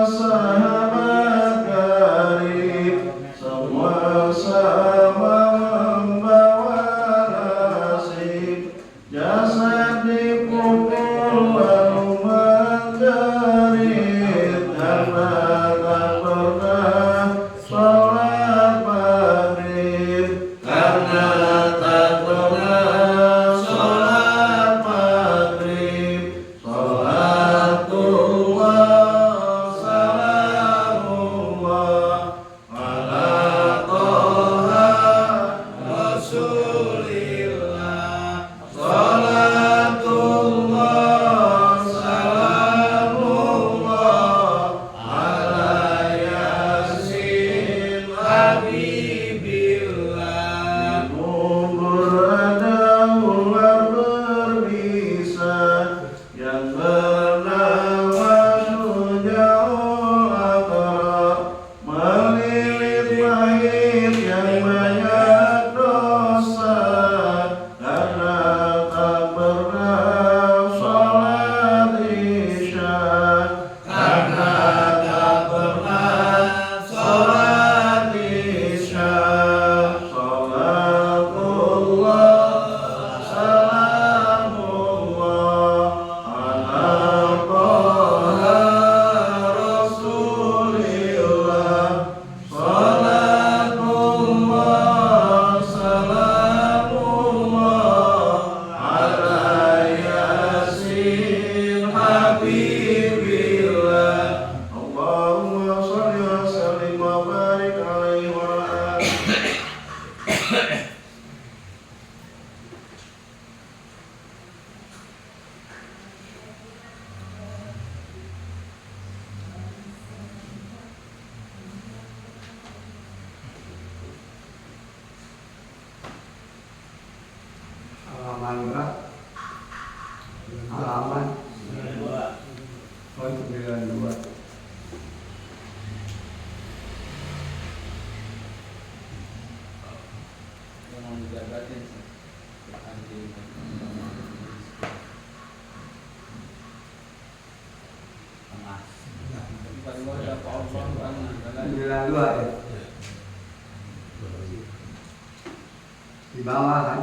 sahabat karib, semua sama membawa nasib. Jasad dipukul lalu menjerit, karena tak pernah sholat maghrib. Karena tak pernah sholat maghrib. Salatullah salamullah ala toha rasulillah. Salatullah salamullah ala yasin habibillah. Kubur ada ular berbisa yang bernama Syuja'ul Aqra, melilit mayit yang banyak dosa, karena tak pernah sholat isya. Karena tak pernah sholat isya. Salatullah salamullah ala toha rasulillah. Salatullah salamullah ala yasin habibillah. Allahumma sholli wa sallim wa barik alaihi wa ala alihi. Halaman berapa? Halaman 92. Dua ya. Di bawah kan?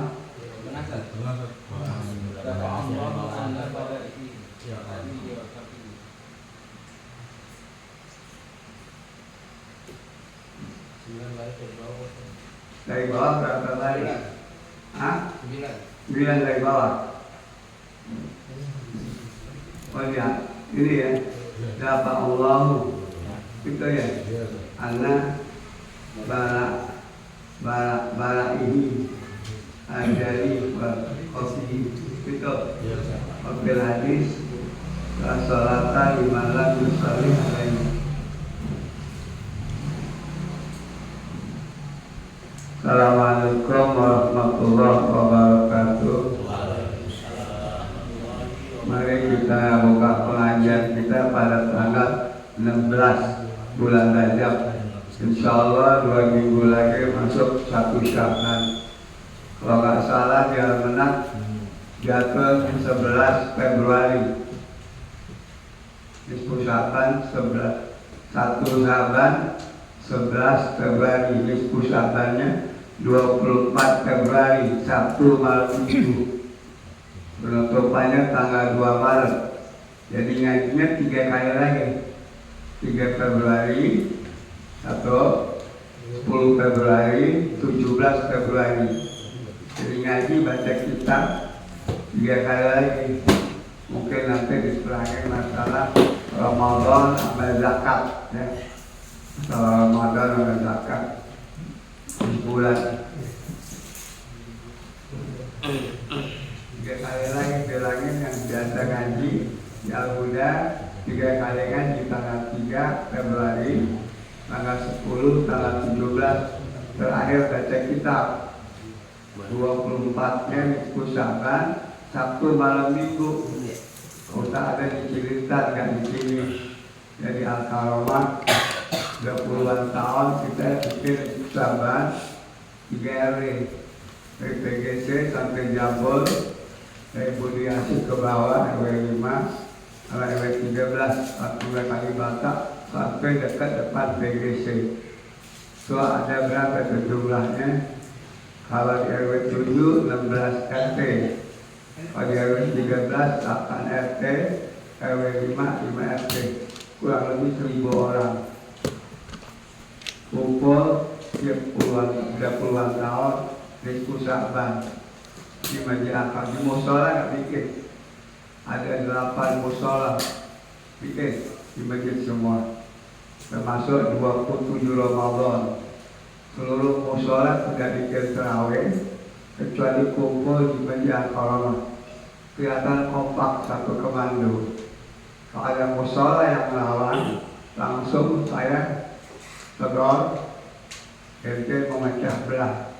Dari bawah berapa kali? Hah? 9 dari bawah. Oh ya, ini ya. Dapat Allahu. Itu ya. Ana bara ini ajari wa qasihi. Itu. Wakil hadis la sholata liman lam yusalli alaihi. Assalamualaikum warahmatullahi wabarakatuh. Mari kita buka pengajian kita pada tanggal 16 bulan Rajab. Insyaallah 2 minggu lagi masuk 1 Sya'ban. Kalau nggak salah dia menang jatuh 11 Februari. Nisfu Sya'ban 1 Sya'ban 11 Februari. Nisfu Sya'bannya 24 Februari, Sabtu malam Minggu. Penutupannya tanggal 2 Maret. Jadi ngajinya 3 kali lagi. 3 Februari atau 10 Februari, 17 Februari. Jadi ngaji baca kitab 3 kali lagi. Mungkin nanti diserahkan masalah Ramadan sama zakat ya. Masalah Ramadan sama zakat bulan 3 kali lagi bilangin yang biasa ngaji di Al-Huda 3 kali ngaji tanggal 3 Februari, tanggal 10, tanggal 17 terakhir baca kitab 24-nya Nisfu Sya'ban, Sabtu malam Minggu. Usah ada di Cililitan, nggak di sini. Jadi Al-Karomah 20-an tahun kita bikin Nisfu Sya'ban 3 RW dari PGC sampai Jambol, dari Budi Asih ke bawah RW 5 sampai RW 13 40 kali Batak sampai dekat depan PGC. So ada berapa tuh jumlahnya? Kalau di RW 7 16 RT, kalau di RW 13 8 RT, RW 5 RT, kurang lebih 1000 orang. Kumpul tiap puluhan tahun diskusi Sa'ban di Masjid Akbar. Di musola nggak bikin, ada 8 musola bikin di masjid semua, termasuk 27 Ramadan. Seluruh musola sudah bikin terawih kecuali kumpul di Masjid Akbar. Kelihatan kompak satu komando. Kalau ada musola yang melawan, langsung saya tegur, ente memecah belah.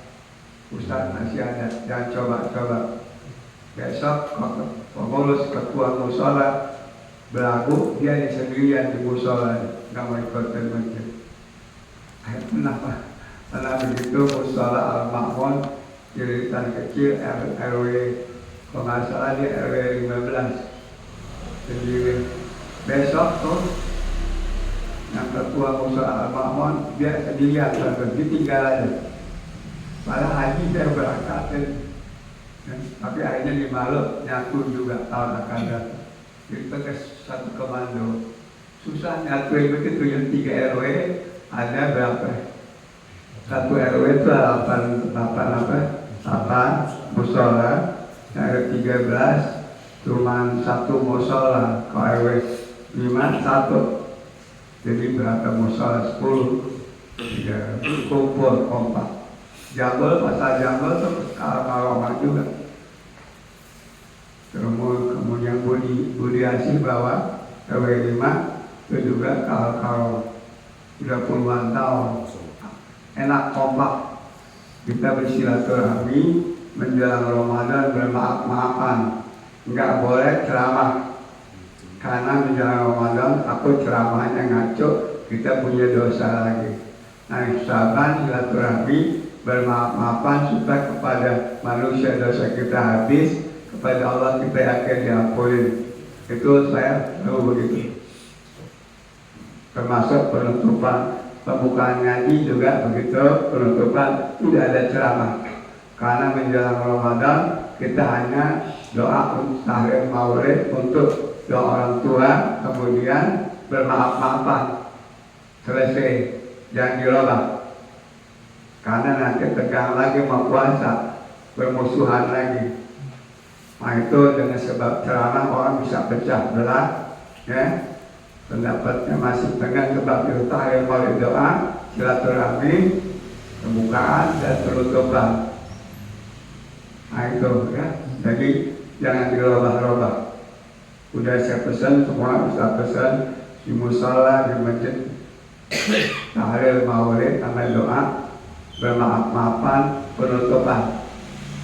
Ustaz masih ada, jangan coba-coba. Besok pengurus ketua musola berlaku, dia di sendirian di musola, nggak mau ikut ke masjid. Kenapa? Karena begitu musola Al-Ma'mun, jeritan kecil RW, kalau nggak salah di RW 15 sendiri. Besok tuh yang ketua musola Al-Ma'mun dia sendirian, ditinggal aja. Malah haji saya berangkat, tapi akhirnya di Malut nyatu juga tahun akan datang. Jadi pakai satu komando. Susah nyatu begitu, yang 3 RW ada berapa? Satu RW itu 8 musola, yang RW 13 cuma 1 musola, kalau RW 5 1. Jadi berapa musola? 10. Kumpul kompak. Jambul, pasal Jambul itu kalau juga. Kemudian Budi Asih bawa RW 5 itu juga kalau sudah puluhan tahun. Enak kompak. Kita bersilaturahmi menjelang Ramadan, bermaaf-maafan. Enggak boleh ceramah. Karena menjelang Ramadan aku ceramahnya ngaco, kita punya dosa lagi. Nah, Sa'ban silaturahmi bermaaf-maafan supaya kepada manusia dosa kita habis, kepada Allah kita akan diampuni. Itu saya tahu begitu. Termasuk penutupan pembukaan ngaji juga begitu, penutupan tidak ada ceramah. Karena menjelang Ramadan kita hanya doa tahrir maulid untuk doa orang tua, kemudian bermaaf-maafan. Selesai, jangan dirubah. Karena nanti tegang lagi mau puasa, bermusuhan lagi. Nah itu dengan sebab ceramah orang bisa pecah belah, ya. Pendapatnya masih tegang sebab itu tahrir maulid doa, silaturahmi, pembukaan dan penutupan. Nah itu ya. Jadi jangan dirubah-rubah. Udah saya pesan, semua bisa pesan di musola, di masjid, tahrir maulid, tambah doa, bermaaf-maafan, penutupan.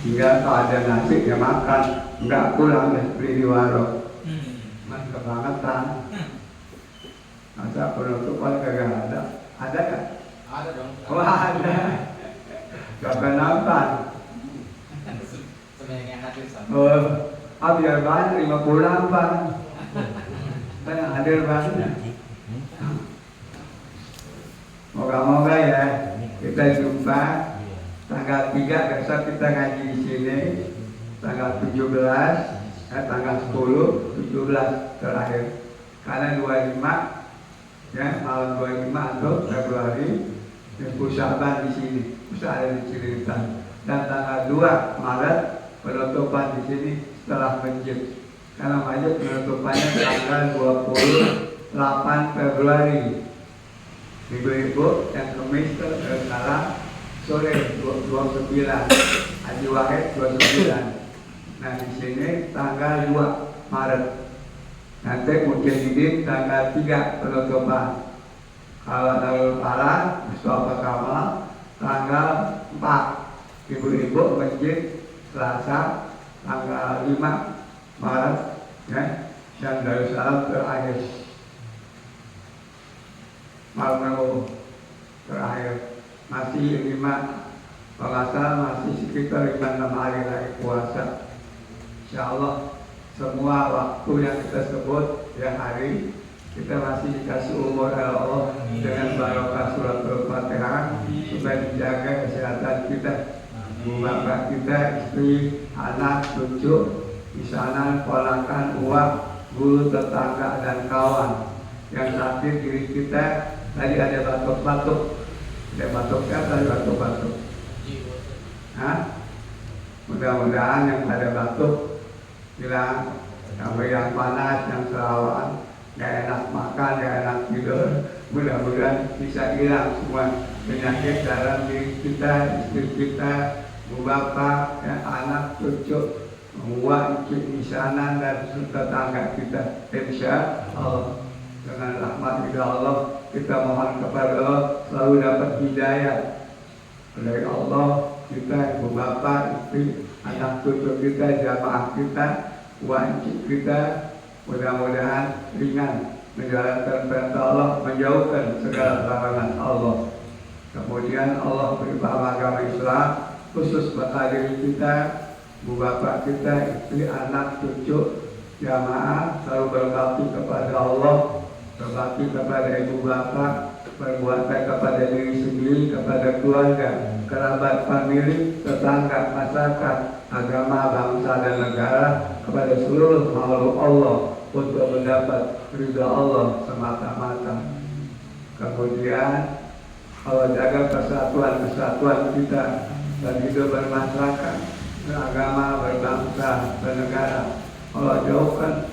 Hingga kalau ada nasi ya makan, enggak pulang deh beli di warung. Mas kebangetan. Masa penutupan kagak ada? Ada kan? Ada dong. Wah ada. Kagak nampak. Sebenarnya hadir sama. Oh, biar banyak 50 nampak. Saya hadir banyak. Moga-moga ya kita jumpa tanggal 3 besok kita ngaji di sini, tanggal 17, tanggal 10, 17 terakhir. Karena 25 ya malam 25 atau Februari Sa'ban di sini, bisa ada di Cililitan. Dan tanggal 2 Maret penutupan di sini setelah masjid. Karena masjid penutupannya tanggal 28 Februari. Ibu-ibu yang kemis sekarang sore 29, Haji Wahid 29. Nah di sini tanggal 2 Maret. Nanti mungkin ini tanggal 3 penutupan. Kalau Darul Falah, Mustafa Kamal tanggal 4. Ibu-ibu masjid Selasa tanggal 5 Maret ya. Dan Darussalam terakhir malam terakhir masih 5 pengasal masih sekitar 5-6 hari lagi puasa. Insyaallah semua waktu yang kita sebut ya hari kita masih dikasih umur oleh Allah supaya dijaga kesehatan kita, bapak kita, istri, anak, cucu, misanan, ponakan, uang, guru, tetangga, dan kawan. Yang sakit diri kita, tadi ada batuk-batuk. Ada batuknya, tadi batuk-batuk. Mudah-mudahan yang ada batuk hilang, yang panas, yang serawan, gak enak makan, gak enak tidur, mudah-mudahan bisa hilang semua penyakit dalam diri kita, istri kita, bapak, ya, anak, cucu, uang, misanan, dan tetangga kita. Insya Allah dengan rahmat Allah kita mohon kepada Allah selalu dapat hidayah dari Allah. Kita, ibu bapak, istri, anak cucu kita, jamaah kita, wajib kita, mudah-mudahan ringan menjalankan perintah Allah, menjauhkan segala larangan Allah. Kemudian Allah beri agama Islam khusus pada diri kita, ibu bapak kita, istri, anak, cucu, jamaah, selalu berbakti kepada Allah, berbakti kepada ibu bapak, berbuat baik kepada diri sendiri, kepada keluarga, kerabat, famili, tetangga, masyarakat, agama, bangsa, dan negara, kepada seluruh makhluk Allah untuk mendapat ridha Allah semata-mata. Kemudian Allah jaga kesatuan kita dan hidup bermasyarakat, beragama, berbangsa, bernegara. Allah jauhkan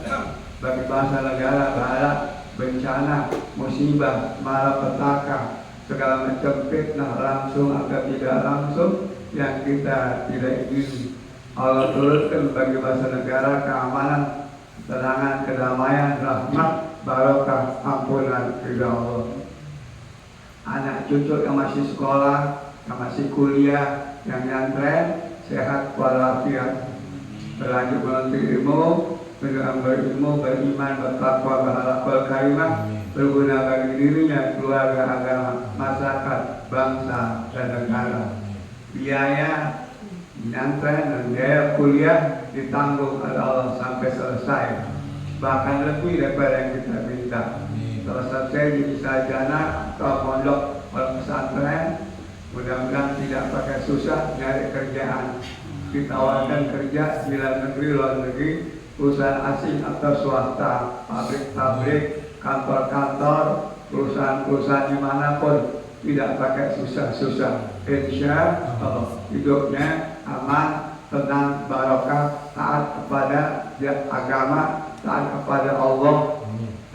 bagi bangsa negara bahaya bencana, musibah, malapetaka, segala macam fitnah langsung atau tidak langsung yang kita tidak ingini. Allah turunkan bagi bangsa negara keamanan, ketenangan, kedamaian, rahmat, barokah, ampunan ridha Allah. Anak cucu yang masih sekolah, yang masih kuliah, yang nyantren, sehat walafiat, berlanjut menuntut ilmu, berilmu, beriman, bertakwa, berakhlak karimah, berguna bagi dirinya, keluarga, agama, masyarakat, bangsa, dan negara. Biaya nyantren dan biaya kuliah ditanggung oleh Allah sampai selesai, bahkan lebih daripada yang kita minta. Setelah selesai jadi sarjana atau pondok pesantren, mudah-mudahan tidak pakai susah nyari kerjaan, ditawarkan kerja di dalam negeri, luar negeri, perusahaan asing atau swasta, pabrik-pabrik, kantor-kantor, perusahaan-perusahaan dimanapun, tidak pakai susah-susah. Insya Allah hidupnya aman, tenang, barokah, taat kepada agama, taat kepada Allah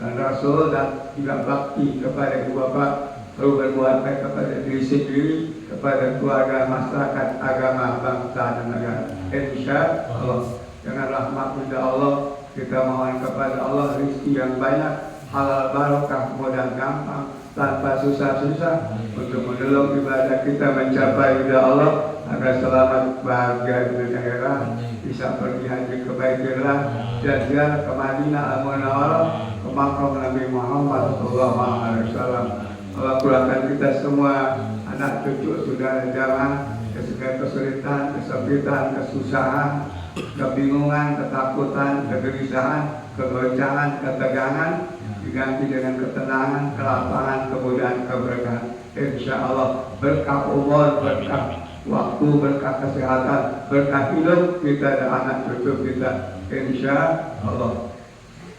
dan Rasul, dan juga bakti kepada ibu bapak, perlu berbuat baik kepada diri sendiri, kepada keluarga, masyarakat, agama, bangsa, dan negara. Insya Allah dengan rahmat Allah kita mohon kepada Allah rezeki yang banyak, halal barokah, mudah gampang, tanpa susah-susah, untuk menolong ibadah kita mencapai ridha Allah, agar selamat bahagia di dunia akhirat, bisa pergi haji ke Baitullah dan ziarah ke Madinah Al-Munawwarah, ke makam Nabi Muhammad SAW. Allah pulangkan kita semua, anak cucu, saudara jamaah, ke segala kesulitan, kesempitan, kesusahan, kebingungan, ketakutan, kegelisahan, kegoncangan, ketegangan, diganti dengan ketenangan, kelapangan, kemudahan, keberkahan. Insya Allah berkah umur, berkah waktu, berkah kesehatan, berkah hidup kita dan anak cucu kita. Insya Allah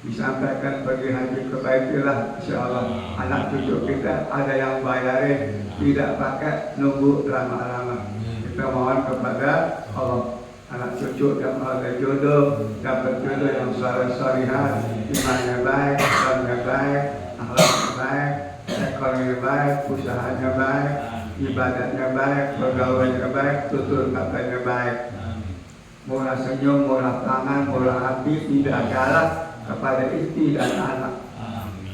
disampaikan pergi haji ke Baitullah, insya Allah anak cucu kita ada yang bayarin, tidak pakai nunggu lama-lama. Kita mohon kepada Allah, anak cucu yang ada jodoh, dapat jodoh yang saleh-salihah, imannya baik, Islamnya baik, akhlaknya baik, ekonominya baik, usahanya baik, ibadahnya baik, pergaulannya baik, tutur katanya baik, murah senyum, murah tangan, murah hati, tidak galak kepada istri dan anak.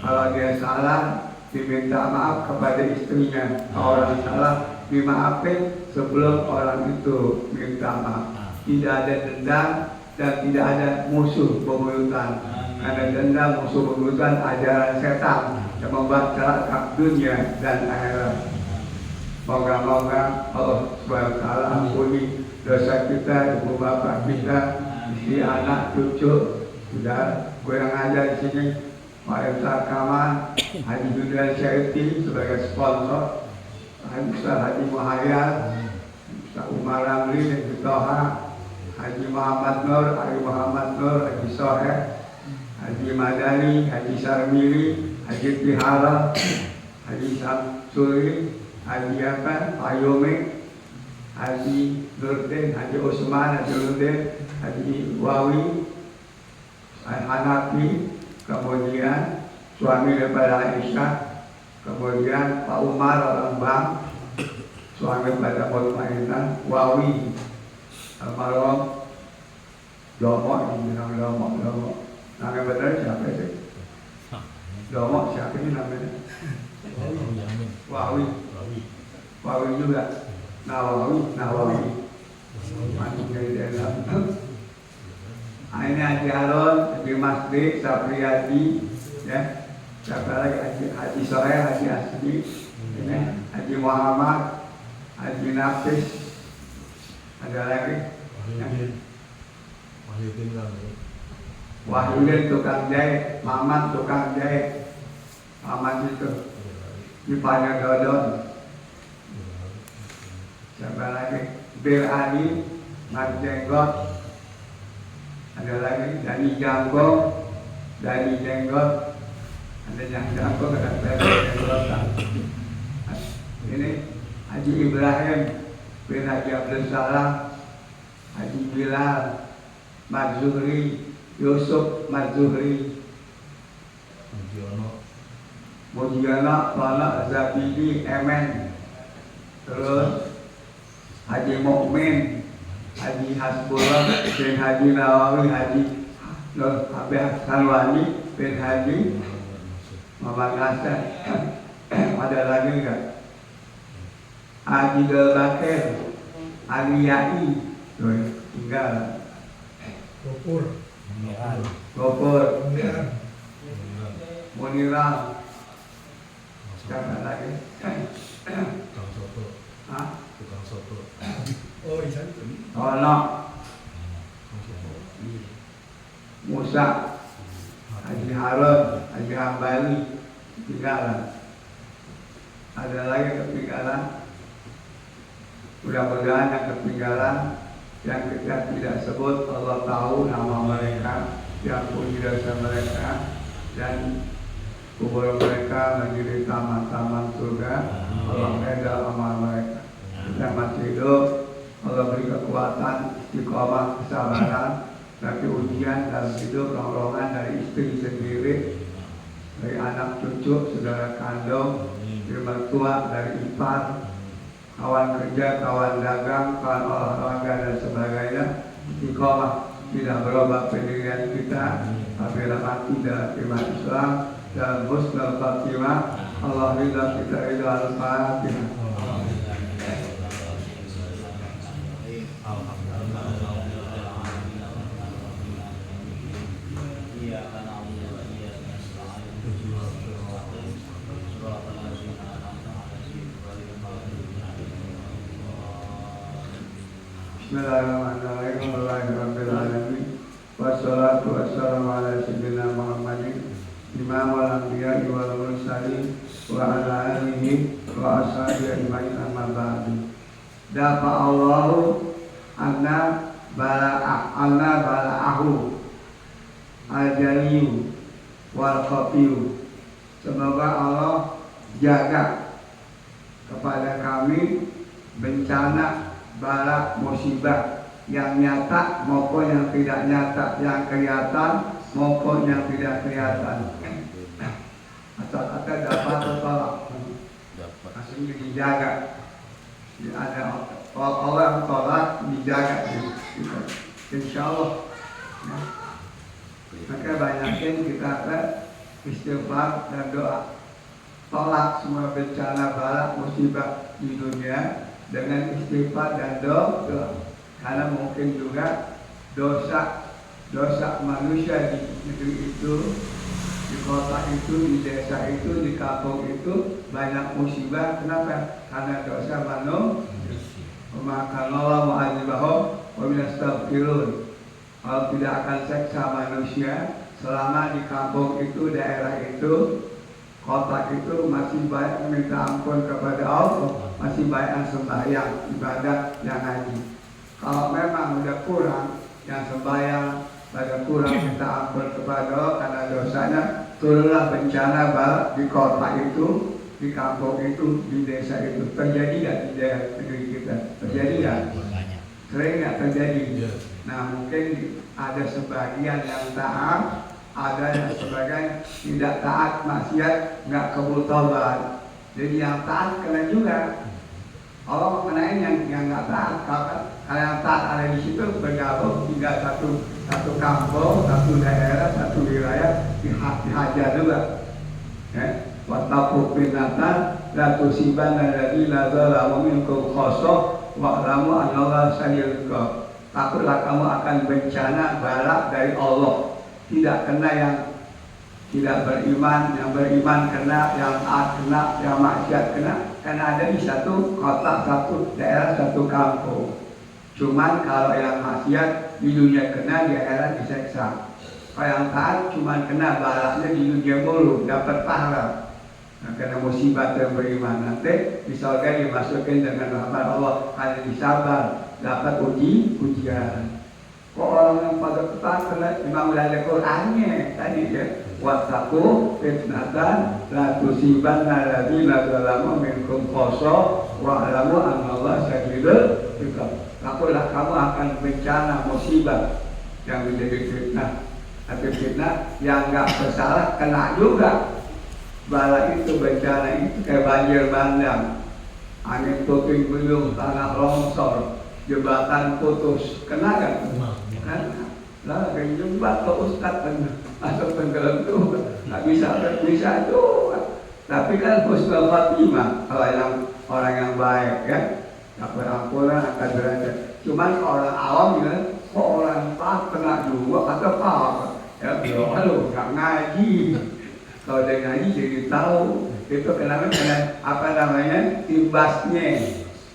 Kalau dia salah, diminta maaf kepada istrinya. Kalau orang salah, dimaafin sebelum orang itu minta maaf. Tidak ada dendam dan tidak ada musuh bebuyutan. Karena dendam, musuh bebuyutan ajaran setan yang membuat celaka dunia dan akhirat. Moga-moga Allah SWT ampuni dosa kita, ibu bapak kita, istri, anak, cucu. Sudah kurang ajar di sini. Pak Kamal, Haji Julian Syariti sebagai sponsor Ustaz Haji Muhayyad, Ustaz Umar Ramli dan Toha, Haji Muhammad Nur, Haji Soheh, Haji Madani, Haji Sarmili, Haji Tihara, Haji Samsuri, Haji Payome, Haji Nurdin, Haji Usman, Haji Nurdin, Haji Wawi, Hanafi, kemudian suami daripada Aisyah, kemudian Pak Umar Lembang, suami pada Mutmainah, Wawi, almarhum Lomo, bilang Lomo. Nama benar siapa sih? Lomo siapa ini namanya? Wawi juga. Nawawi. Masuk dari dalam. Ini Haji Harun, Haji Masdi, Sapriyadi, ya. Siapa lagi? Haji Soheh, Haji Asdi, ini Haji Muhammad, Haji Nafis, ada lagi? Wahyudin tukang jahit, Mamat tukang jahit, Mamat itu Ipanya Dodon. Siapa lagi? Bil Ali, Mat Jenggot, ada lagi Dani Jangkong, Dani Jenggot, ada yang Jangkong, ada Jenggotan. Ini Haji Ibrahim bin Haji Abdul Salam, Haji Bilal, Mat Zuhri, Yusuf Mat Zuhri, Mujiono, Tono, Zabidi, Emen, terus Haji Mukmin, Haji Hasbullah bin Haji Nawawi, Haji Nur Habib Salwani bin Haji Muhammad Hasan. Ada lagi enggak? Haji Delbakir, Aliyai, tinggal Gopur, Muniral, siapa lagi? Tukang soto. Oh, iya. Tono, Musa, Haji Harun, Haji Hambali, ketinggalan. Ada lagi ketinggalan. Mudah-mudahan yang ketinggalan yang kita tidak sebut Allah tahu nama mereka, yang puji dosa mereka, dan kubur mereka menjadi taman-taman surga. Allah reda amal mereka. Kita masih hidup, Allah beri kekuatan, istiqomah, kesabaran. Tapi ujian dalam hidup, ronrongan dari istri sendiri, dari anak cucu, saudara kandung, dari mertua, dari ipar, kawan kerja, kawan dagang, kawan olahraga dan sebagainya. Istiqomah, tidak berubah pendirian kita, apabila mati dalam iman Islam dan husnul khatimah. Allah ridha kita ridha al-Fatihah. Bismillahirrahmanirrahim. Alhamdulillahirabbil alamin. Wassalatu wassalamu ala sayyidina Muhammadin imamul anbiya'i wal mursalin wa ala alihi wa ashabihi ajma'in, amma ba'du. Dafa Allahu anna bala'ahu al-jaliyu wal khafiyu. Semoga Allah jaga kepada kami bencana, bala, musibah yang nyata maupun yang tidak nyata, yang kelihatan maupun yang tidak kelihatan. Asal-asal dapat atau tolak, aslinya dijaga. Ada orang tolak dijaga, insya Allah. Ya. Maka banyakin kita istighfar dan doa. Tolak semua bencana, bala, musibah di dunia dengan istighfar dan doa. Karena mungkin juga dosa manusia di negeri itu, di kota itu, di desa itu, di kampung itu banyak musibah. Kenapa? Karena dosa manusia. Maka Allah mu'adzibahum wa minastaghfirun. Allah tidak akan seksa manusia selama di kampung itu, daerah itu, kota itu masih banyak minta ampun kepada Allah, masih banyak sembahyang, ibadah, yang ngaji. Kalau memang udah kurang yang sembahyang, pada kurang minta ampun kepada Allah karena dosanya, turunlah bencana di kota itu, di kampung itu, di desa itu. Terjadi nggak di daerah negeri kita? Terjadi nggak? Sering nggak terjadi? Nah mungkin ada sebagian yang taat, ada yang sebagian tidak taat, maksiat, nggak kabul taubat. Jadi yang taat kena juga. Allah mengenai yang nggak taat. Kalau yang taat ada di situ bergabung tinggal satu kampung, satu daerah, satu wilayah dihajar juga. Wattaqu fitnatan la tusibanna alladziina zalamu minkum khassah wa'lamu annallaha shadidul iqab. Takutlah kamu akan bencana balak dari Allah. Tidak kena yang tidak beriman, yang beriman kena, yang taat kena, yang maksiat kena. Karena ada di satu kota, satu daerah, satu kampung. Cuman kalau yang maksiat di dunia kena, di akhirat diseksa. Kalau yang taat cuman kena balaknya di dunia mulu, dapat pahala. Nah, karena musibah yang beriman nanti di surga dimasukin dengan rahmat Allah, hanya disabar, dapat ujian. Kok orang yang pada taat kena, memang udah ada Qur'annya tadi ya. Wattaqu fitnatan la tusibanna alladziina zalamu minkum khassah wa'lamu annallaha shadidul iqab. Takutlah kamu akan bencana musibah yang menjadi fitnah. Tapi fitnah yang enggak bersalah kena juga. Bala itu bencana itu kayak banjir bandang, angin puting beliung, tanah longsor, jembatan putus, kena kan? Kena. Lah kayak jembat ke Ustaz masuk tenggelam tuh, nggak bisa tuh. Tapi kan husnul khatimah kalau yang orang yang baik ya, dapat ampunan akan derajat. Cuman orang awam ya, kok orang taat kena juga kata Pak, ya belum nggak ngaji. Kalau dia ngaji jadi tahu itu kenapa apa namanya imbasnya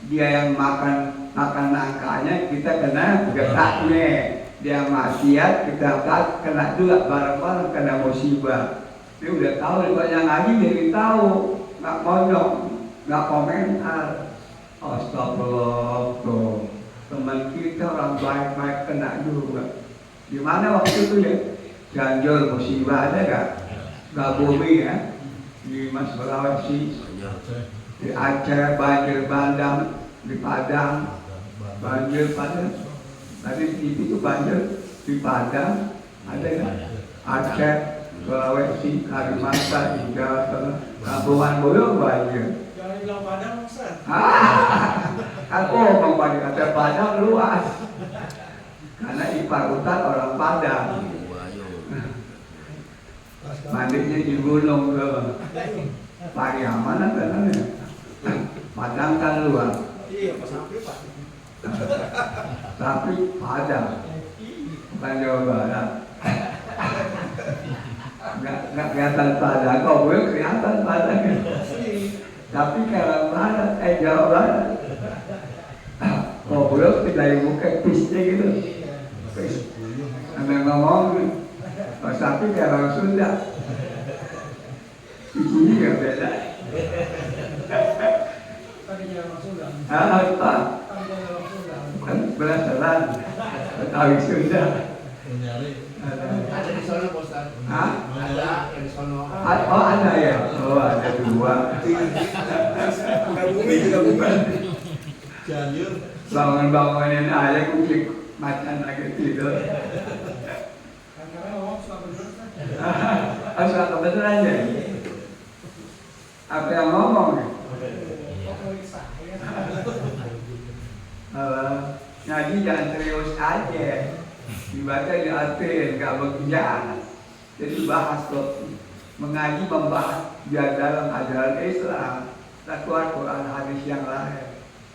dia yang makan nangkanya kita kena getahnya, dia maksiat kita kena juga bareng-bareng kena musibah. Dia udah tahu kalau yang ngaji jadi tahu, nggak monyok, nggak komentar. Astagfirullah, tuh teman kita orang baik-baik kena juga. Di mana waktu itu ya? Ganjol musibah ada gak? Gak bumi ya, di Mas Sulawesi, di Aceh banjir bandang, di Padang banjir Padang, tadi TV itu banjir di Padang, ada kan? Aceh, Sulawesi, Kalimantan, hingga Kabupaten Boyong banjir. Jangan bilang Padang, Ustaz. Aku ngomong Padang luas, karena ipar hutan orang Padang. Mandinya di gunung ke Pariaman apa namanya? Padang kan luas. Iya, Pak Sapri Pak. Tapi Padang, bukan Jawa Barat. Nggak kelihatan Padang, kok gue kelihatan Padang. Tapi kalau Barat, Jawa Barat. Kok gue tidak buka pisnya gitu. Pis, anda ngomong. Tapi kalau Sunda, di sini nggak beda. Tadi jalan Sunda. Apa? Tadi jalan Sunda. Kan belasan, Betawi Sunda. Ada di sono, Pak Ustaz. Hah? Ada yang di sono. Oh ada ya? Oh ada dua. Bumi juga bukan. Jalur. Bangun-bangunin aja kucing macan lagi tidur. Karena ngomong suka bener. Asal kebetulan aja. Apa yang ngomong? Ngaji jangan serius aja, dibaca diartiin, nggak berkejaran. Jadi bahas tuh, mengaji membahas biar dalam ajaran Islam, keluar Quran hadis yang lain.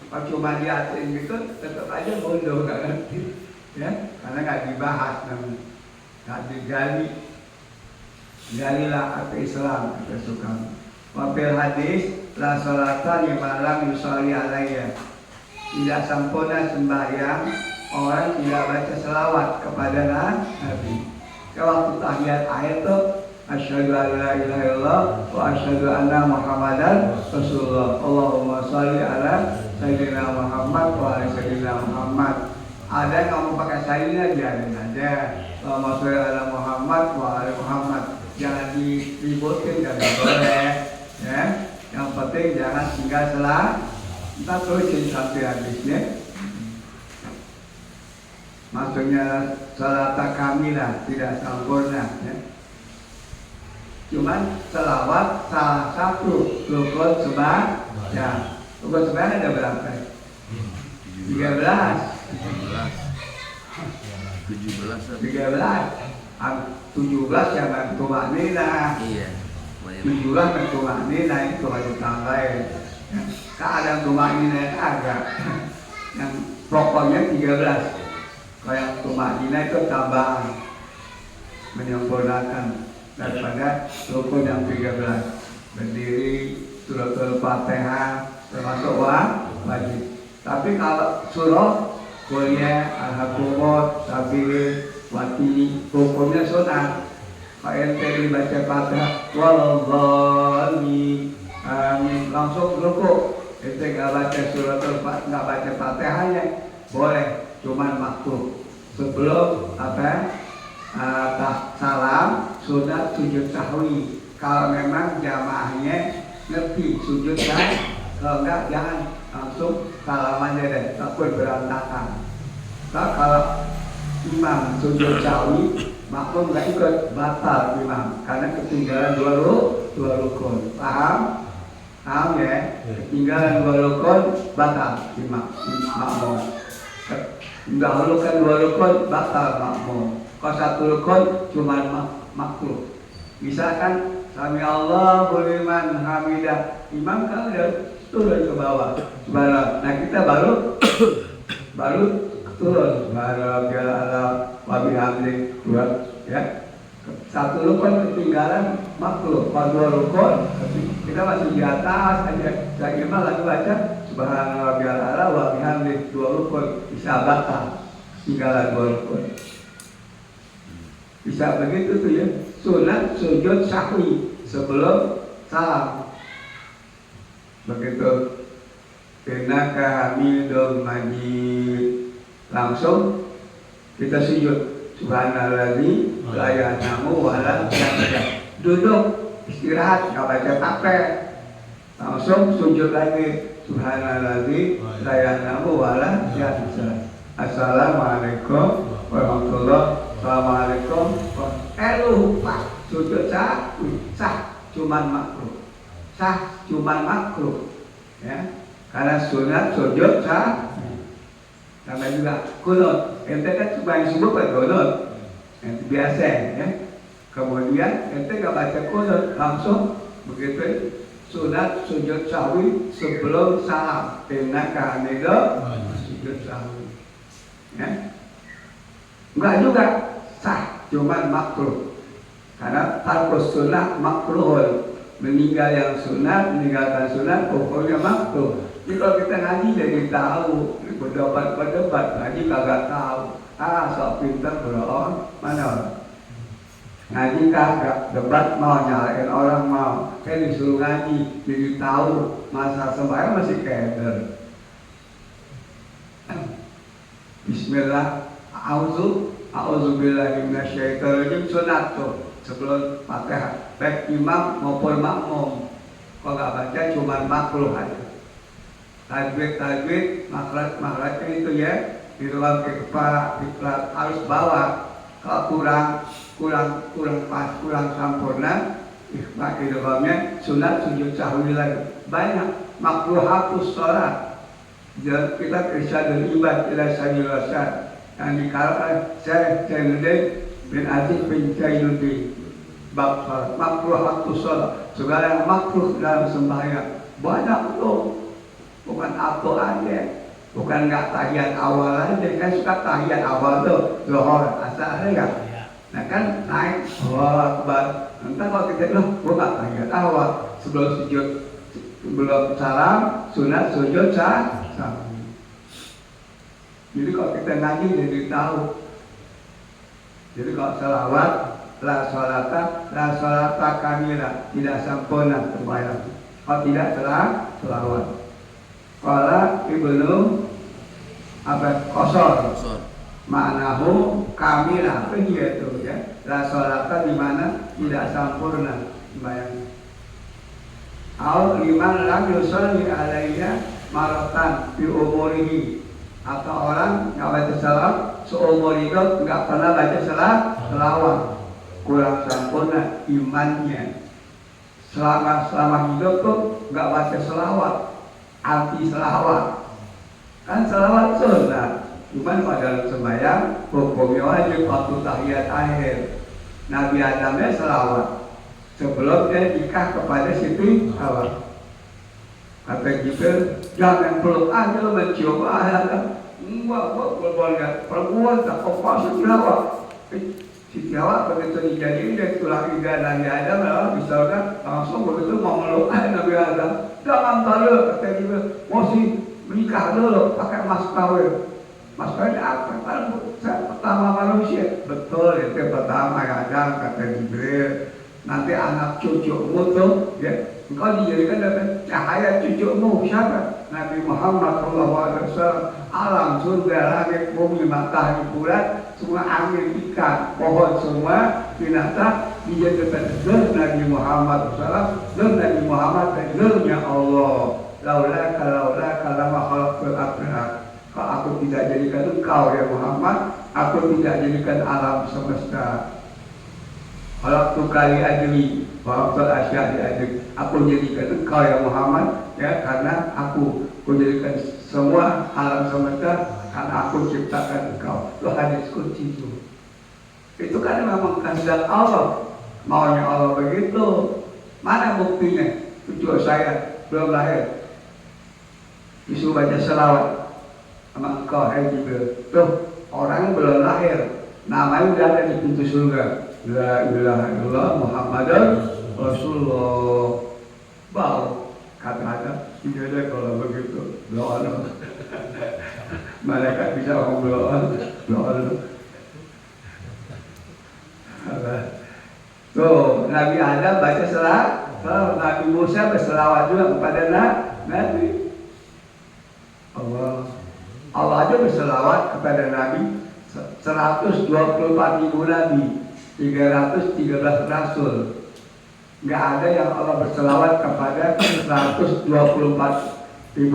Kalau cuma diartiin gitu, tetap aja bodoh nggak ngerti, ya, karena nggak dibahas namanya, nggak digali. Galilah arti Islam kita suka. Wafil hadis la sholata liman lam yusolli alaiya. Tidak sempurna sembahyang orang tidak baca selawat kepada Nabi. Kalau waktu tahiyat akhir tuh asyhadu an la ilaha illallah wa asyhadu anna Muhammadan Rasulullah. Allahumma shalli ala sayyidina Muhammad wa ala sayyidina Muhammad. Ada yang kamu pakai sayyidina biarin aja. Allahumma shalli ala Muhammad wa ala Muhammad. Jangan diributin, jangan boleh. Ya, yang penting jangan singgah selah. Kita terusin sampai habisnya. Maksudnya salat kamilah, tidak sempurna. Ya. Cuman selawat salah satu rukun sembahyang. Rukun sembahyang ada berapa? 13. 17 yang tumakninah. Iya. 17 yang tumakninah itu harus tambahin. Ya. Kadang tumakninah agak. Yang pokoknya 13. Kalau yang tumakninah itu tambahan, menyempurnakan daripada rukun yang 13. Berdiri, suratul Fatihah termasuk wajib. Tapi kalau surah kuliah, al-hakumot, sabir, watini, hukumnya sunnah. Kalau ente dibaca Fatihah, waladhdallin, amin, langsung rukuk. Ente nggak baca suratul Fatihah, nggak baca Fatihahnya, boleh, cuman makruh. Sebelum salam, sunat sujud sahwi. Kalau memang jamaahnya ngerti sujud sahwi, kalau enggak jangan langsung salaman aja deh, takut berantakan. Kalau imam sujud sahwi, makmum nggak ikut, batal imam karena ketinggalan dua rukun. Paham? Paham ya? Ketinggalan 2 rukun batal imam makmum. Mendahulukan 2 rukun batal makmum. Kalau 1 rukun cuma makruh. Misalkan sami Allahu liman hamidah, imam kan udah turun ke bawah. Nah kita baru turun. Subhanallah wa bihamdi, ya. 1 rukun ketinggalan makruh. Kalau 2 rukun kita masih di atas aja. Saya imam lagi baca Subhanallah wa bihamdi, 2 rukun bisa batal. Ketinggalan 2 rukun. Bisa begitu tuh ya. Sunat sujud sahwi sebelum salam. Begitu. Innaka hamidum majid. Langsung kita sujud. Subhanalladzi la yanamu wa la yaqza. Duduk istirahat, enggak baca tape. Langsung sujud lagi. Subhanalladzi la yanamu wa la yaqza. Assalamualaikum warahmatullahi. Assalamualaikum. Lupa sujud sah cuman makruh. Sah cuman makruh. Ya. Karena sunat sujud sah. Sama juga kunut. Ente kan cuma yang subuh kan kunut. Ente biasa ya. Kemudian ente gak baca kunut, langsung begitu sunat sujud sahwi sebelum salam. Innaka hamidum sujud sahwi. Ya. Enggak juga sah, cuman makruh. Karena tarkus sunnah makruh. Meninggal yang sunat, meninggalkan sunat, pokoknya makruh. Jadi kalau kita ngaji jadi tahu, berdebat ngaji kagak tahu. Sok pintar bro, mana? Ngaji kagak, debat mau, nyalain orang mau. Kayak disuruh ngaji, jadi tahu. Masa sembahyang masih keder. Bismillah, a'udzubillahi minasyaitonirrajim, sunat tuh sebelum Fatihah, baik imam maupun makmum. Kalau nggak baca cuma makruh aja. Tajwid, makhrajnya itu ya, di dalam kepala harus bawa. Kalau kurang pas, kurang sempurna, ikhfa di dalamnya sunat sujud sahwi lagi. Banyak makruh hapus sholat. Kita irsyadul ibad ila sabil wasat yang dikarang Syekh Jainuddin bin Aziz bin Jainuddin. Bab sholat, makruh hapus sholat, segala yang makruh dalam sembahyang banyak tuh. Bukan apa aja, bukan nggak tahiyat awal aja, kan suka tahiyat awal tuh, zuhur, asar ya. Nah kan naik, wah akbar. Entah kalau kita gua nggak tahiyat awal, sebelum sujud, sebelum salam, sunat sujud sah. Jadi kalau kita ngaji jadi tahu. Jadi kalau salawat la salata kamila, tidak sempurna sembahyang kalau tidak selawat. Qala Ibnu Qasar ma'nahu kamila, begitu ya. La salata di mana tidak sempurna sembahyang. Au liman lam yusalli alaiya maratan fi umurihi, atau orang nggak baca salam seumur hidup nggak pernah baca selawat, kurang sempurna imannya. Selama hidup tuh nggak baca selawat, anti selawat. Kan selawat sunnah, cuman pada sembahyang hukumnya wajib waktu tahiyat akhir. Nabi Adamnya selawat sebelum dia nikah kepada Siti Hawa. Kata Jibril, jangan peluk aja lo mencium aja. Enggak, perempuan tak kuasa selawat. Siti Hawa begitu dijadiin dari tulang iga Nabi Adam, misalkan langsung begitu mau meluk Nabi Adam. Jangan tahu, kata Jibril, mesti menikah dulu pakai mas kawin. Mas kawin apa? Kan saya pertama manusia. Betul, itu pertama Adam, kata Jibril. Nanti anak cucumu tuh, ya, engkau dijadikan dari cahaya cucumu siapa? Nabi Muhammad SAW. Alam surga, langit, bumi, matahari, bulan, semua angin, ikan, pohon, semua binatang dijadikan dari Nabi Muhammad SAW, dari Nabi Muhammad dan darinya Allah. Laula kalama khalaqtul abrar. Kalau aku tidak jadikan engkau ya Muhammad, aku tidak jadikan alam semesta. Kalau tu kali adri, waktu asyad adri, aku jadikan engkau ya Muhammad, ya karena aku jadikan semua alam semesta karena aku ciptakan engkau. Itu hadis kunci itu. Itu kan memang kehendak Allah, maunya Allah begitu. Mana buktinya? Cucu saya belum lahir, disuruh baca selawat sama engkau, Jibril. Tuh orang belum lahir, namanya udah ada di pintu surga. La ilaha illallah Muhammadan Rasulullah. Bau kata-kata tidak ada kalau begitu. Doa malaikat bisa ngomong doa. Tuh Nabi Adam baca selawat, Nabi Musa berselawat juga kepada Nabi. Allah aja berselawat kepada Nabi 124.000 Nabi, 313 Rasul. Nggak ada yang Allah berselawat kepada 124.000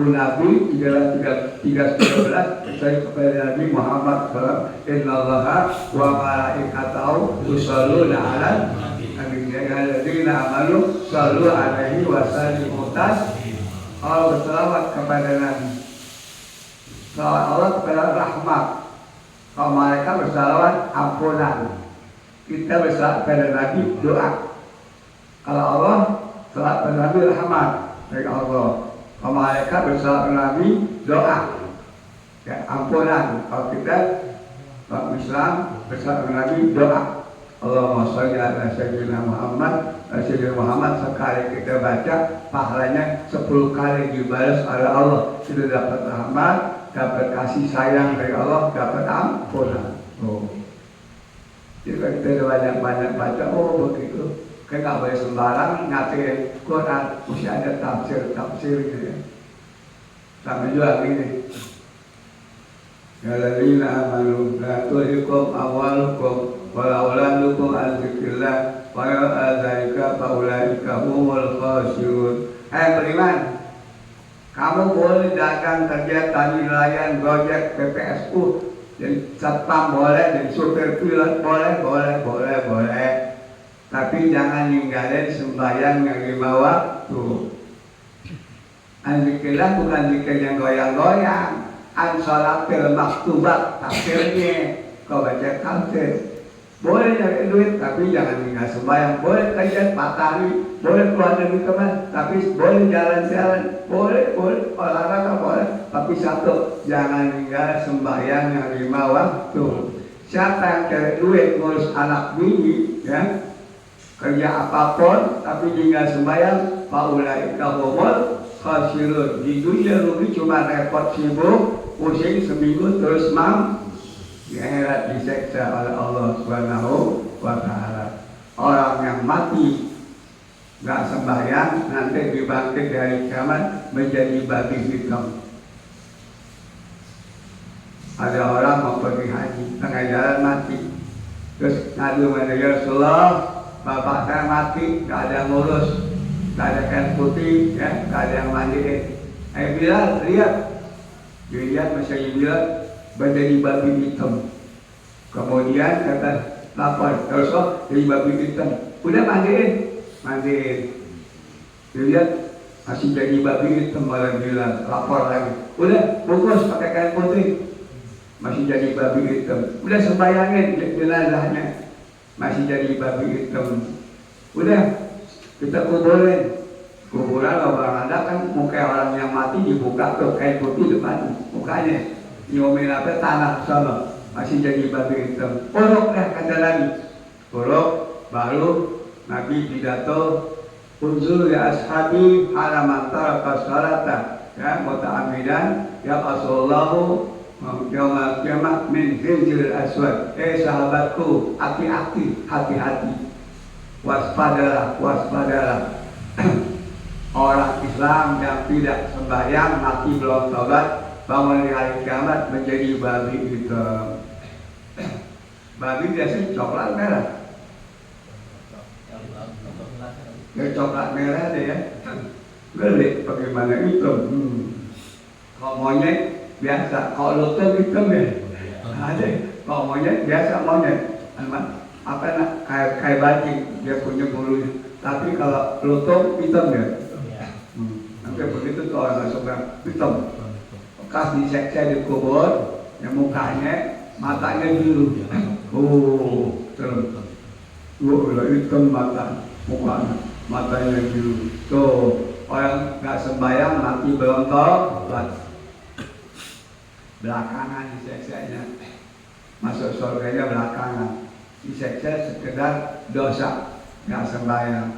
Nabi, 313 saya kepada Nabi Muhammad SAW. Innallaha wa malaikatahu yusholluna 'alan nabi, alladzina amanu shallu 'alaihi wa sallimu taslima. Allah berselawat kepada Nabi. Salawat Allah kepada rahmat. Kalau mereka bersalawat ampunan, kita bersalawat kepada Nabi doa. Kalau Allah salawat kepada Nabi rahmat dari Allah. Kalau mereka bersalawat kepada Nabi doa, ya ampunan. Kalau kita orang Islam bersalawat kepada Nabi doa. Allahumma sholli ala sayyidina Muhammad. Sayyidina Muhammad sekali kita baca pahalanya 10 kali dibalas oleh Allah. Sudah dapat rahmat, dapat kasih sayang dari Allah, dapat ampunan. Jadi kita banyak-banyak baca, begitu. Kita nggak boleh sembarang ngatain Quran, mesti ada tafsir gitu ya. Sama juga gini. Ya ladzina amanu la tulhikum amwalukum wala auladukum an dzikrillah wa dzalika faulaika humul khasirun. Hai beriman, kamu boleh dagang, kerja, tani, nelayan, gojek, PPSU, jadi satpam boleh, jadi supir pilot boleh. Tapi jangan ninggalin sembahyang yang 5 waktu. Zikirlah bukan zikir yang goyang-goyang. Sholatil maktubat, tafsirnya kau baca tafsir. Boleh cari duit, tapi jangan tinggal sembahyang. Boleh kerja 4 hari, boleh keluar dari teman, tapi boleh jalan-jalan, boleh olahraga boleh. Tapi satu, jangan tinggal sembahyang yang 5 waktu. Siapa yang cari duit ngurus anak bini, ya kerja apapun, tapi tinggal sembahyang, faulaika humul khasirun. Di dunia rugi cuma repot sibuk, pusing seminggu terus di akhirat diseksa oleh Allah Subhanahu wa Ta'ala. orang yang mati nggak sembahyang nanti dibangkit dari kiamat menjadi babi hitam. Ada orang mau pergi haji, tengah jalan mati, terus ngadu kepada Rasulullah, bapak saya mati, nggak ada yang ngurus, nggak ada kain putih, ya, nggak ada yang mandiin. Bilal, lihat, dilihat masih Bilal menjadi babi hitam. Kemudian kata lapor, Rasul jadi babi hitam, udah mandiin. Dilihat masih jadi babi hitam malah Bilal, lapor lagi, udah bungkus pakai kain putih. Masih jadi babi hitam. Udah sembayangin jenazahnya, masih jadi babi hitam. Udah kita kuburan orang ada kan muka orang yang mati dibuka tuh kain putih depan mukanya, nyomin apa tanah sana, masih jadi babi hitam. Uruk dah kata lagi, uruk baru Nabi pidato, unzul ya ashabi halaman taraka salata ya muta'amidan ya Rasulullah Yaumul Qiyamah min hijril aswad. Sahabatku, hati-hati, waspadalah. Orang Islam yang tidak sembahyang mati belum tobat, bangun di hari kiamat menjadi babi hitam. Babi biasanya coklat merah. Ya coklat merah deh ya. Gelik bagaimana hitam. Kalau monyet biasa, kalau lutung hitam ya, ada. Kalau monyet biasa monyet, apa nak kayak bajing dia punya bulunya. Tapi kalau lutung hitam ya. Nanti begitu tuh orang suka hitam. Bekas diseksa di kubur, yang mukanya, matanya biru. Terus, hitam matanya biru. Tuh orang nggak sembahyang mati belum tobat. Belakangan diseksanya, masuk surganya belakangan. Diseksa sekedar dosa, nggak sembahyang.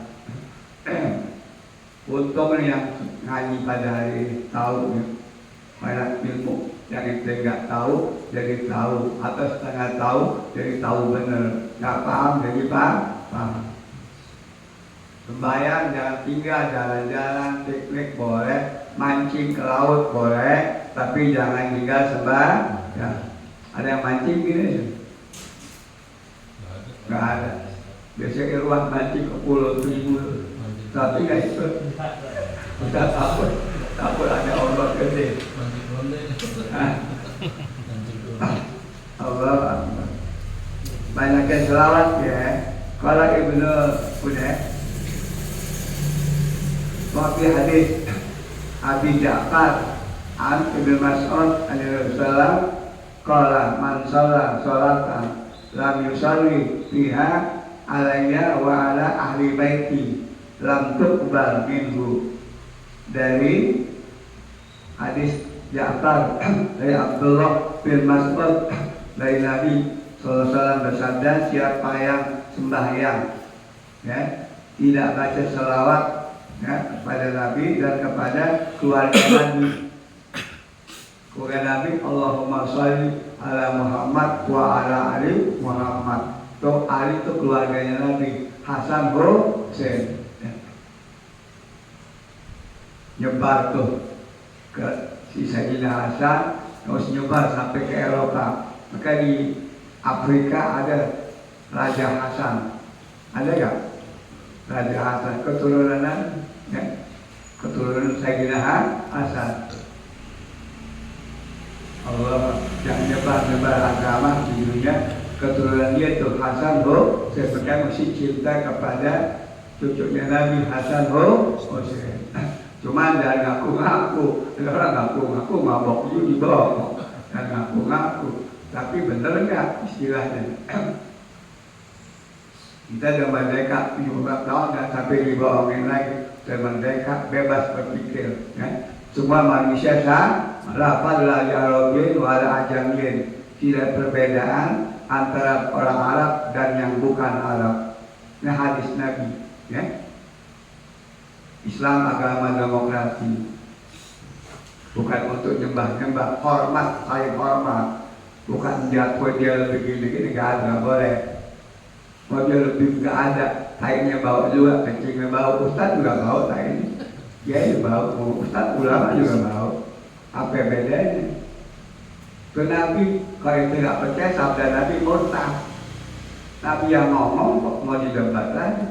Untung yang ngaji pada hari ini tahu ya, banyak ilmu. Yang kita nggak tahu jadi tahu, atau setengah tahu jadi tahu benar. Nggak paham jadi paham. Sembahyang jangan tinggal, jalan-jalan, piknik boleh, mancing ke laut boleh, tapi jangan tinggal sembahyang. Ada yang mancing gini sih? Nggak ada. Biasanya Irwan mancing ke pulau Seribu, tapi nggak ikut. Kita takut ada ombak gede. Allah Akbar. Banyaknya selawat ya. Kalau Ibnu udah Wafi hadis Abi Ja'far an Ibnu Mas'ud an-Rasulullah qala man shalla sholatan lam yusalli fiha alayya wa ala ahli baiti lam tuqbal minhu. Dari hadis Ja'far dari Abdullah bin Mas'ud dari Nabi SAW bersabda, siapa yang sembahyang ya, tidak baca selawat ya, kepada Nabi dan kepada keluarga Nabi. Keluarga Nabi, Allahumma sholli ala Muhammad wa ala ali Muhammad. Tuh Ali itu keluarganya Nabi, Hasan Hussein ya. Nyebar tuh ke si Sayyidina Hasan, terus nyebar sampai ke Eropa. Maka di Afrika ada Raja Hasan, ada gak? Raja Hasan keturunan ya, keturunan Sayyidina Hasan. Allah yang nyebar agama di dunia, keturunan dia itu Hasan saya mesti cinta kepada cucunya Nabi Hasan Hussein. Cuma dia ngaku-ngaku, orang ngaku-ngaku mabok juga dibawa, dan ngaku-ngaku. Tapi bener nggak istilahnya? Kita udah merdeka 17 tahun dan sampai dibohongin lagi. Sudah merdeka, bebas berpikir ya. Semua manusia sama, lafal ya Arabin wala ajamin. Tidak perbedaan antara orang Arab dan yang bukan Arab. Ini hadis Nabi ya. Islam agama demokrasi, bukan untuk nyembah-nyembah, hormat, saling hormat, bukan jatuh dia begini-begini, nggak boleh. Mau dia lebih nggak ada, tainya bau juga, kencingnya bau, Ustaz juga bau tainya. Ya bau, Ustaz ulama juga bau. Apa bedanya? Ke Nabi, kalau yang tidak percaya sabda Nabi murtad. Nabi yang ngomong kok mau didebat lagi,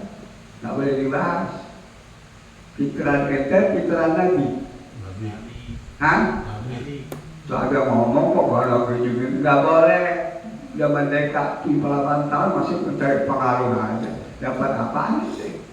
nggak boleh dibahas. Pikiran kita, pikiran Nabi. Hah? Soalnya ngomong kok kalau begini nggak boleh. Dia merdeka 8 tahun masih mencari pengaruh aja. Dapat apaan sih?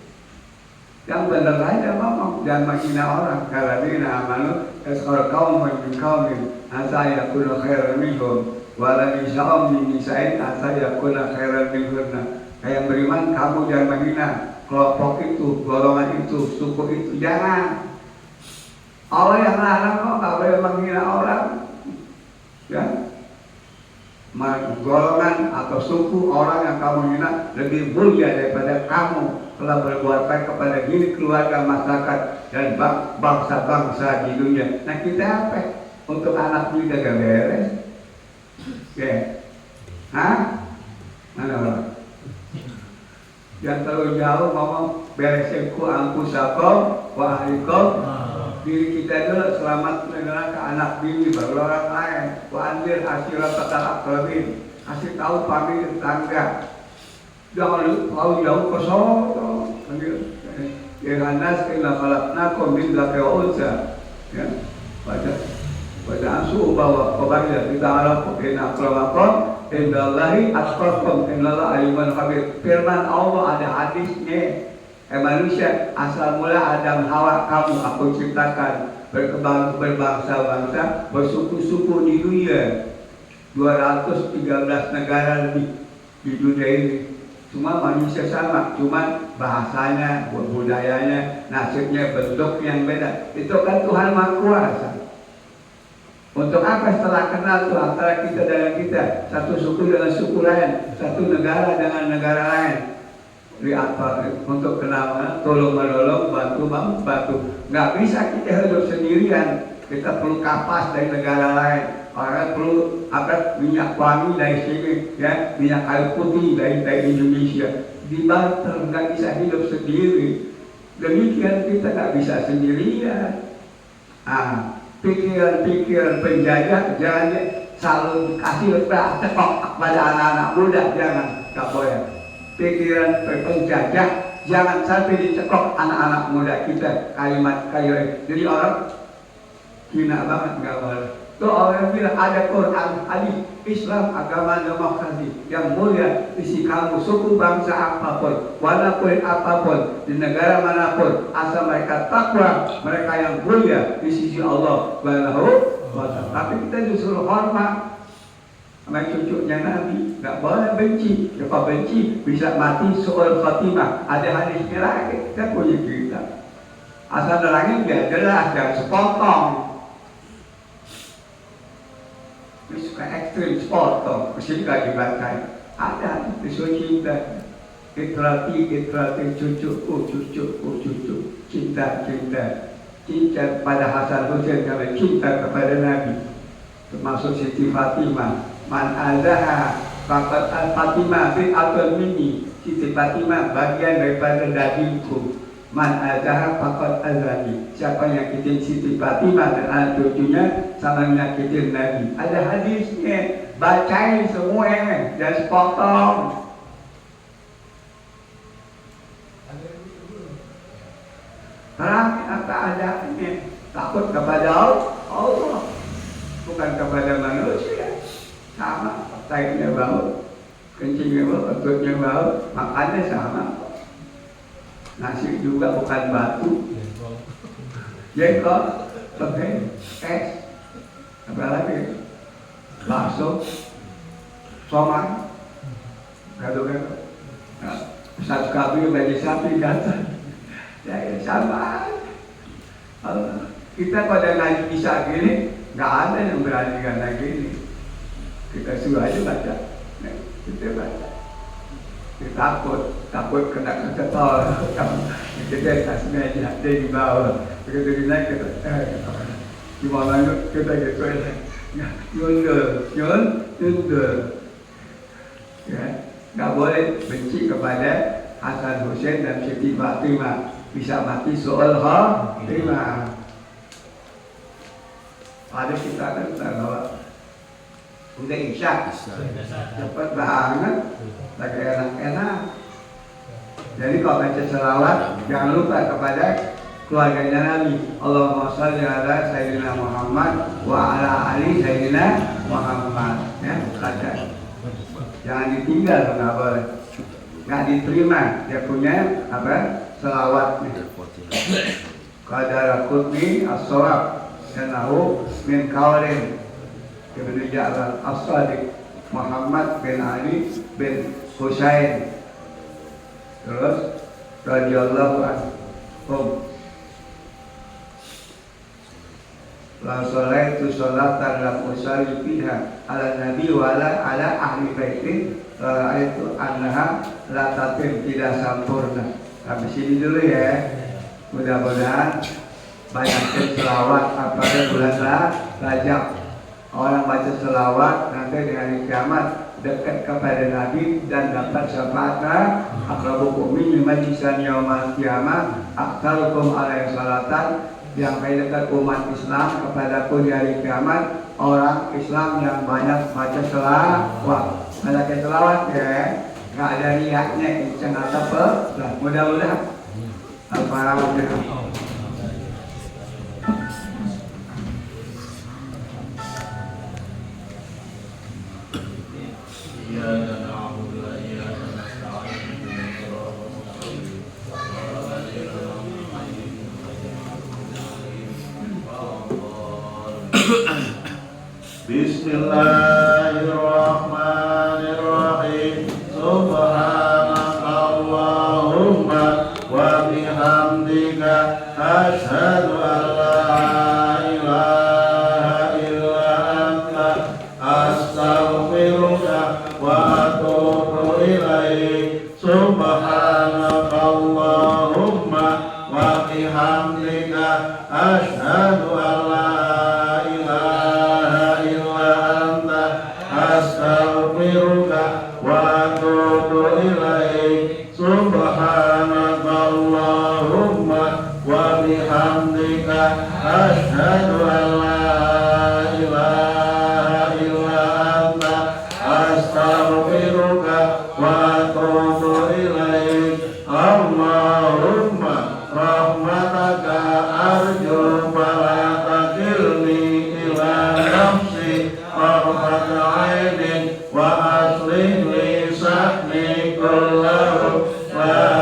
Yang benar aja ngomong, jangan menghina orang. Kalau dia amanu, kalau kaum min kaumin, asaya kuna khairan minhum, wala nisa'um min nisa'in asaya kuna khairan minhunna. Kayak beriman, kamu jangan menghina kelompok itu, golongan itu, suku itu, jangan. Allah yang larang kok nggak boleh menghina orang, ya. Golongan atau suku orang yang kamu hina lebih mulia daripada kamu telah berbuat baik kepada diri, keluarga, masyarakat dan bangsa-bangsa di dunia. Nah kita apa? Untuk anak kita gak beres? Ya, hah? Mana orang? Yang terlalu jauh ngomong beresin ku angkusakom wa ahlikom. Diri kita dulu selamat meneraka anak bini baru orang lain. Wa anjir asyirat akrabin, kasih tahu famili tetangga. Jangan terlalu jauh ke sono. Ya hanas inna khalaqnakum min dzakari wa unsa. Ya. Pada asu bahwa kepada kita Allah inna akramakum indallahi atqakum innallaha alimun khabir. Firman Allah ada hadisnya. Manusia asal mula Adam Hawa kamu aku ciptakan berkembang berbangsa-bangsa bersuku-suku di dunia 213 negara lebih di dunia ini. Semua manusia sama, cuma bahasanya, budayanya, nasibnya, bentuk yang beda. Itu kan Tuhan Maha Kuasa. Untuk apa setelah kenal itu antara kita dengan kita, satu suku dengan suku lain, satu negara dengan negara lain. Untuk kenal, tolong menolong, bantu. Nggak bisa kita hidup sendirian. Kita perlu kapas dari negara lain. Orang perlu minyak wangi dari sini, ya, minyak kayu putih dari Indonesia. Di Banten nggak bisa hidup sendiri. Demikian kita nggak bisa sendirian. Pikiran-pikiran penjajah jangan selalu dikasih tekok pada anak-anak muda, jangan, nggak boleh. Pikiran penjajah jangan sampai dicekok anak-anak muda kita kalimat kayu. Jadi orang hina banget, nggak boleh. Tuh orang bilang ada Quran, hadis, Islam, agama demokrasi yang mulia. Isi kamu suku bangsa apapun, warna kulit apapun, di negara manapun, asal mereka takwa, mereka yang mulia di sisi Allah Subhanahu wa ta'ala. Tapi kita justru hormat sama cucunya Nabi, nggak boleh benci. Kalau benci bisa mati soal Fatimah. Ada hadisnya lagi, kita punya cerita. Asal nerangin biar jelas, jangan sepotong. Ini suka ekstrim sepotong, mesti nggak dibacain. Ada disuruh cinta. Itrati cucu, cinta pada Hasan Hussein karena cinta kepada Nabi. Termasuk Siti Fatimah. Man azaha faqad al-Fatimah bin Abdul Mini. Siti Fatimah bagian daripada dagingku. Man azaha faqad azani. Siapa yang nyakitin Siti Fatimah dan anak cucunya sama nyakitin Nabi. Ada hadisnya, bacain semuanya, jangan sepotong. Terang apa adanya, takut kepada Allah, bukan kepada manusia. Sama, taiknya bau, kencingnya bau, kentutnya bau, makannya sama. Nasi juga bukan batu, jengkol, pete, es, apa lagi, bakso, somai, gado-gado. Ustaz Kabir bagi sapi datang, ya sama. Kita pada ngaji bisa gini, nggak ada yang berani kayak gini. Kita suruh aja baca, kita baca. Kita takut kena ketol. Kita kasih meja di bawah. Begitu naik kita, gimana kita gitu ya? Yonder, ya. nggak boleh benci kepada Hasan Hussein dan Siti Fatimah, bisa mati soal khotimah. Ada kita kan bahwa udah isya cepat banget, lagi enak-enak. Jadi kalau baca selawat jangan lupa kepada keluarganya Nabi. Allahumma sholli ala Sayyidina Muhammad wa ala ali Sayyidina Muhammad. Ya, baca. Jangan ditinggal, nggak boleh. Nggak diterima. Dia punya apa? Selawatnya. Qadara qutni as-shawab yanahu min qaulin Ibnu Ja'far as-Shadiq Muhammad bin Ali bin Husain. Terus radhiyallahu anhu la sholaitu sholatan lam usalli fiha ala nabi wa ala ahli baiti itu annaha la tatim, tidak sempurna. Sampai sini dulu ya. Mudah-mudahan banyak selawat apalagi bulan Rajab. Orang baca selawat nanti di hari kiamat dekat kepada Nabi dan dapat syafaat. Aqrabukum minni majlisan yaumal qiyamah aktsarukum alaihi salatan, yang paling dekat umat Islam kepadaku di hari kiamat orang Islam yang banyak baca selawat. Banyak selawat ya, nggak ada riaknya, iseng atau apa. Mudah-mudahan Bismillahirrahmanirrahim. Subhanakallahumma wa bihamdika asyhadu an la ilaha illa anta astaghfiruka wa atubu ilaik. Subhanakallahumma wa bihamdika asyhadu an la astaghfiruka wa atubu ilaik. Subhanakallahumma wa bihamdika asyhadu an la ilaha illa anta astaghfiruka wa atubu ilaik. Allahumma rahmataka arju fala takilni ila nafsi tarfata ainin wa aslih li sa'ni kullahu la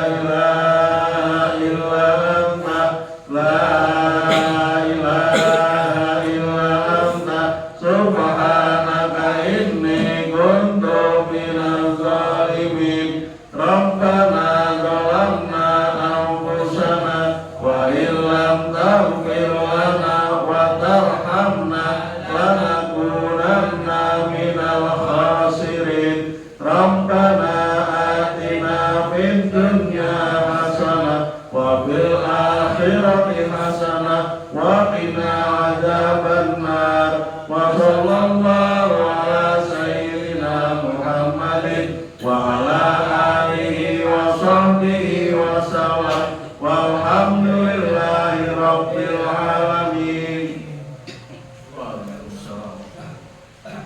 ilaha illa anta la ilaha illa anta subhanaka inni kuntu minaz zalimin. Rabbana zalamna anfusana wa illam taghfir lana wa tarhamna lanakunanna minal khasirin. Rabbana atina fid dunya hasanah wa fil akhirati hasanah wa qina adzabannar. Wa sallallahu ala sayyidina Muhammadin wa ala alihi wa sahbihi wa sallam.